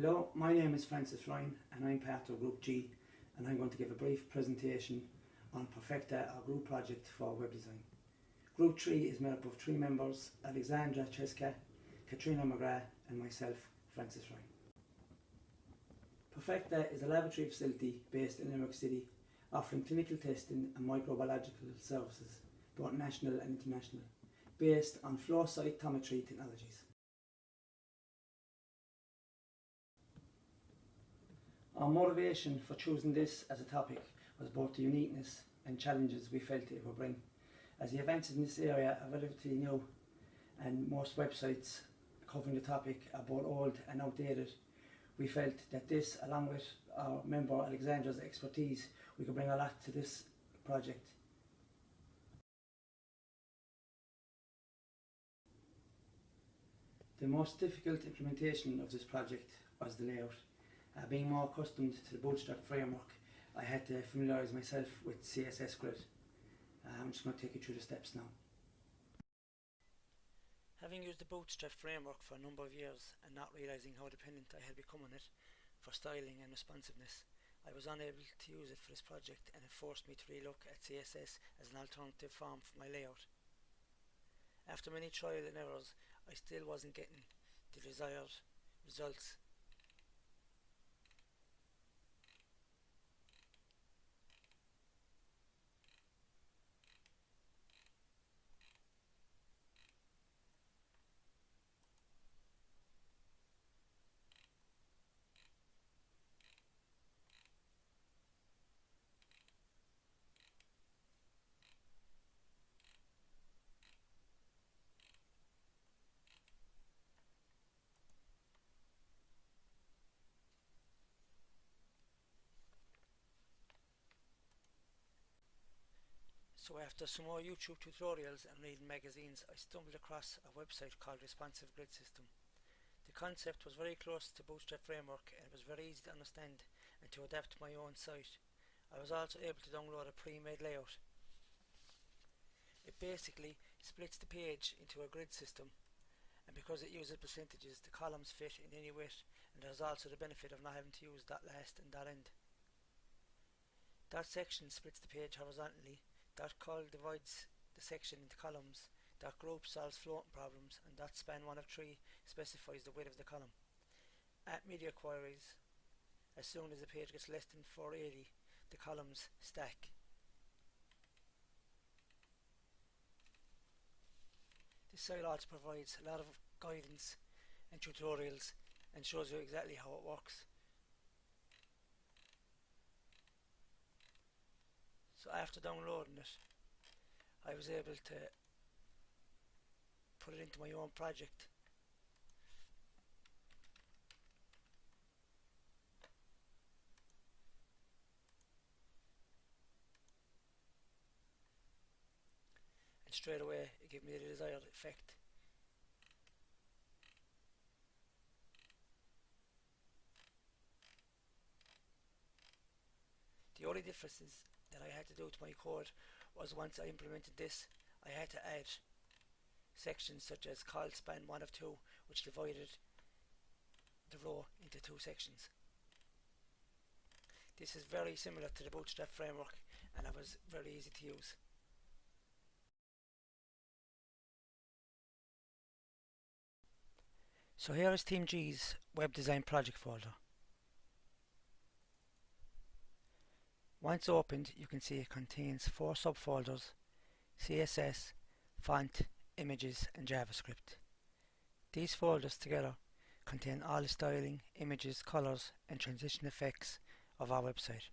Hello, my name is Francis Ryan and I'm part of Group G, and I'm going to give a brief presentation on Perfecta, our group project for web design. Group 3 is made up of 3 members: Alexandra Cheska, Katrina McGrath and myself, Francis Ryan. Perfecta is a laboratory facility based in Limerick City, offering clinical testing and microbiological services, both national and international, based on flow cytometry technologies. Our motivation for choosing this as a topic was both the uniqueness and challenges we felt it would bring, as the advances in this area are relatively new and most websites covering the topic are both old and outdated. We felt that this, along with our member Alexandra's expertise, we could bring a lot to this project. The most difficult implementation of this project was the layout. Being more accustomed to the Bootstrap framework, I had to familiarise myself with CSS Grid. I'm just going to take you through the steps now. Having used the Bootstrap framework for a number of years and not realising how dependent I had become on it for styling and responsiveness, I was unable to use it for this project, and it forced me to relook at CSS as an alternative form for my layout. After many trial and errors, I still wasn't getting the desired results. So after some more YouTube tutorials and reading magazines, I stumbled across a website called Responsive Grid System. The concept was very close to Bootstrap framework, and it was very easy to understand and to adapt to my own site. I was also able to download a pre-made layout. It basically splits the page into a grid system, and because it uses percentages, the columns fit in any width, and there's also the benefit of not having to use dot last and dot end. Dot section splits the page horizontally. Dot col divides the section into columns. Dot group solves floating problems, and dot span 1 of 3 specifies the width of the column. At media queries, as soon as the page gets less than 480, the columns stack. This site also provides a lot of guidance and tutorials and shows you exactly how it works. So after downloading it, I was able to put it into my own project. And straight away it gave me the desired effect. The only differences that I had to do to my code was, once I implemented this, I had to add sections such as col span 1 of 2, which divided the row into 2 sections. This is very similar to the Bootstrap framework, and it was very easy to use. So here is Team G's web design project folder. Once opened, you can see it contains 4 subfolders: CSS, font, images and JavaScript. These folders together contain all the styling, images, colors and transition effects of our website.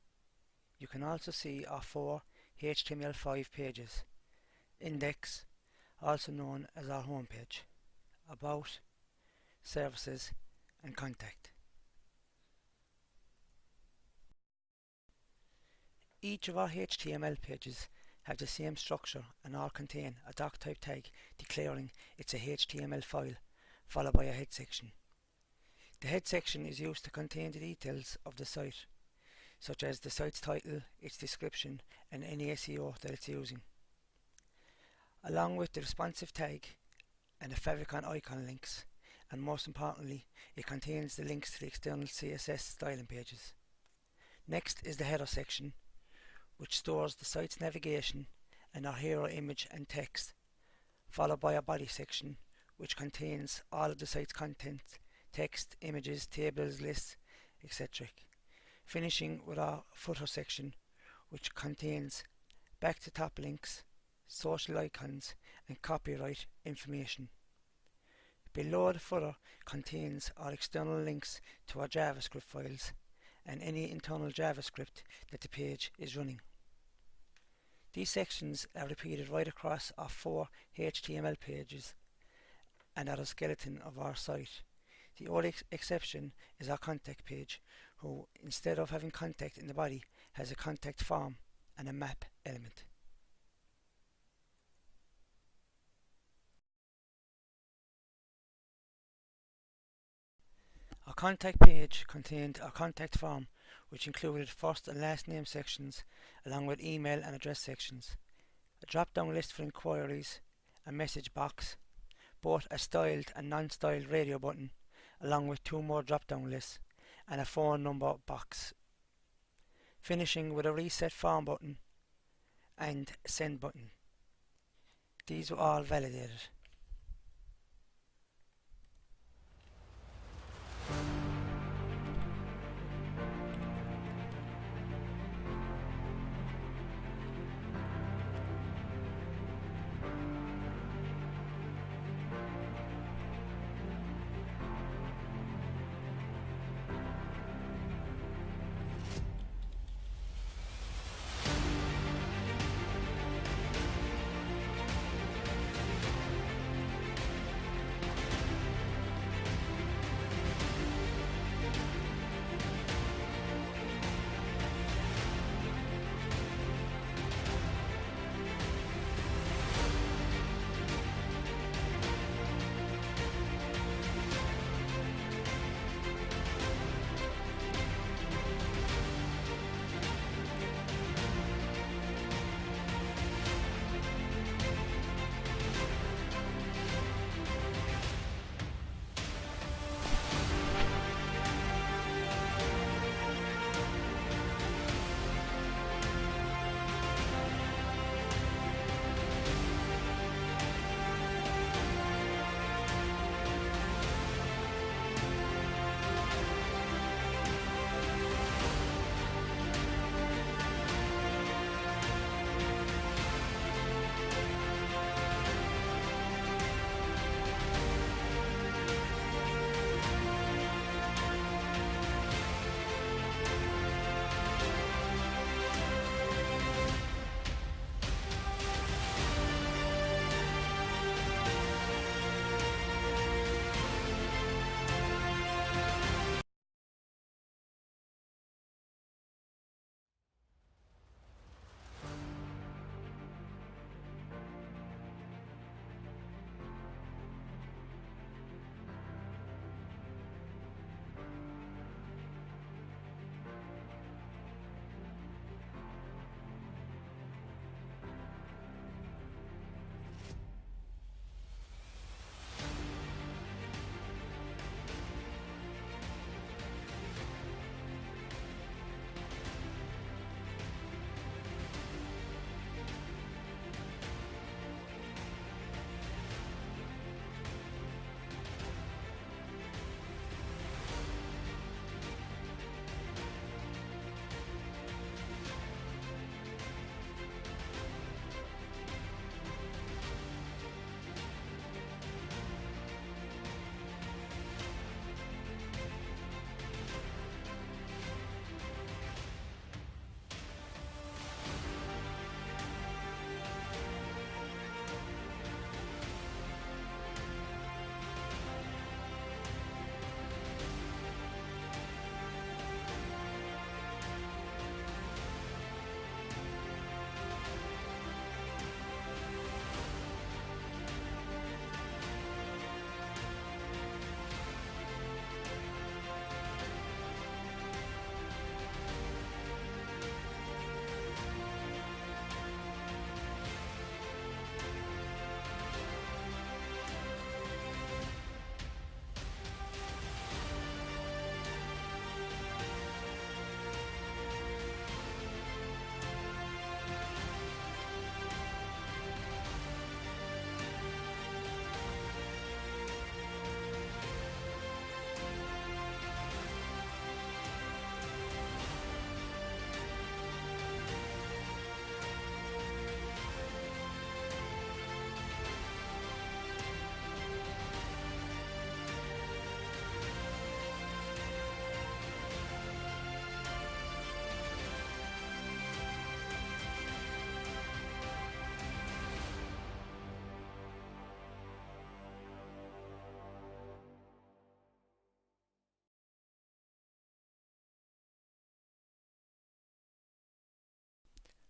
You can also see our 4 HTML5 pages: index, also known as our home page, about, services and contact. Each of our HTML pages have the same structure and all contain a doc type tag declaring it's a HTML file, followed by a head section. The head section is used to contain the details of the site, such as the site's title, its description and any SEO that it's using. Along with the responsive tag and the favicon icon links and most importantly, it contains the links to the external CSS styling pages. Next is the header section, which stores the site's navigation and our hero image and text, followed by a body section, which contains all of the site's content, text, images, tables, lists, etc. Finishing with our footer section, which contains back to top links, social icons and copyright information. Below the footer contains our external links to our JavaScript files and any internal JavaScript that the page is running. These sections are repeated right across our 4 HTML pages and are the skeleton of our site. The only exception is our contact page, who instead of having contact in the body has a contact form and a map element. Our contact page contained our contact form, which included first and last name sections along with email and address sections, a drop-down list for inquiries, a message box, both a styled and non-styled radio button, along with 2 more drop-down lists, and a phone number box, finishing with a reset form button and send button. These were all validated.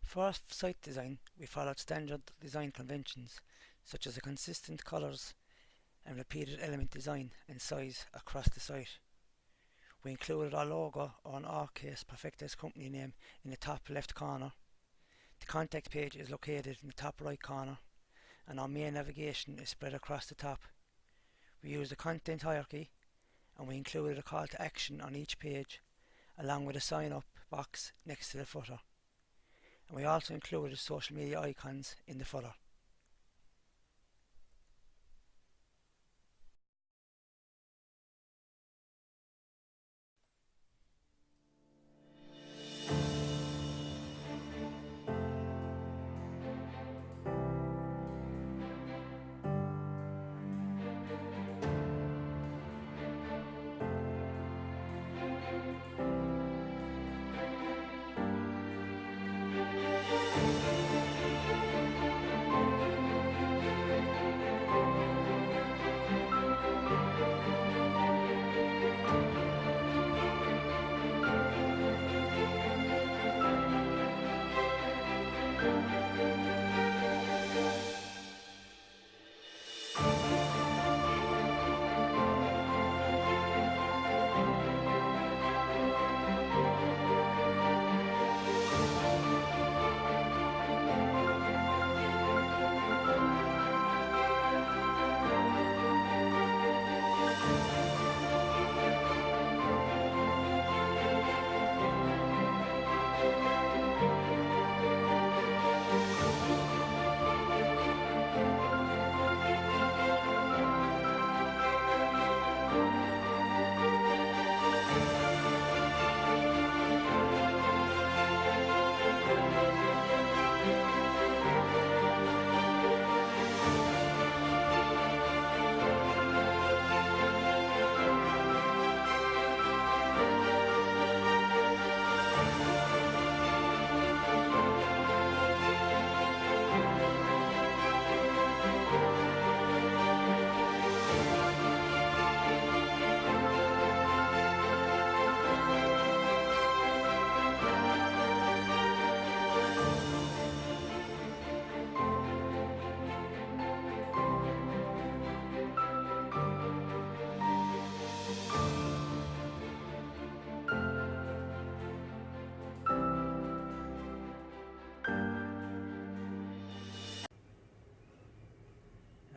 For site design, we followed standard design conventions such as a consistent colours and repeated element design and size across the site. We included our logo, or in our case Perfecta's company name, in the top left corner. The contact page is located in the top right corner, and our main navigation is spread across the top. We used a content hierarchy, and we included a call to action on each page, along with a sign up box next to the footer. And we also included social media icons in the footer.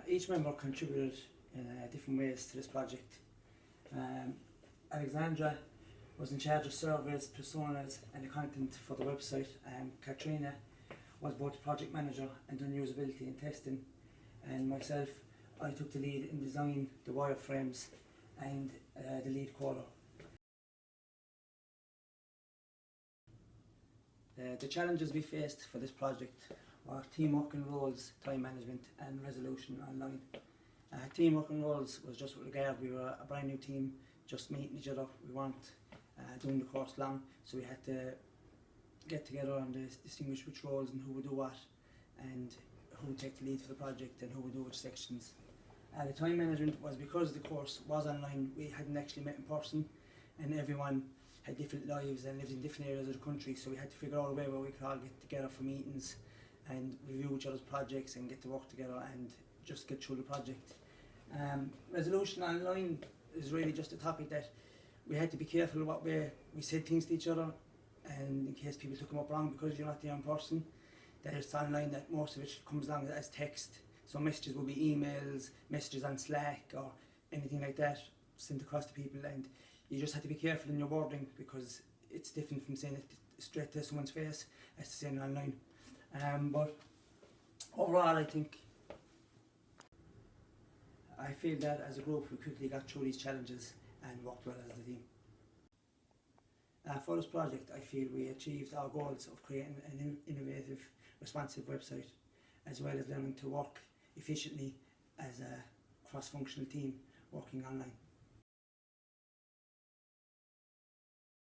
Each member contributed in different ways to this project. Alexandra was in charge of surveys, personas and the content for the website. Katrina was both the project manager and done usability and testing. And myself, I took the lead in designing the wireframes and the lead caller. The challenges we faced for this project were teamwork and roles, time management and resolution online. Teamwork and roles was just with regard, we were a brand new team, just meeting each other. We weren't doing the course long, so we had to get together and distinguish which roles and who would do what, and who would take the lead for the project and who would do which sections. The time management was because the course was online, we hadn't actually met in person, and everyone had different lives and lived in different areas of the country, so we had to figure out a way where we could all get together for meetings and review each other's projects and get to work together and just get through the project. Resolution online is really just a topic that we had to be careful what way we said things to each other, and in case people took them up wrong, because you're not there in person, that it's online that most of it comes along as text. So messages will be emails, messages on Slack or anything like that sent across to people, and you just have to be careful in your wording because it's different from saying it straight to someone's face as to saying it online. But overall I feel that as a group we quickly got through these challenges and worked well as a team. For this project I feel we achieved our goals of creating an innovative, responsive website, as well as learning to work efficiently as a cross-functional team working online.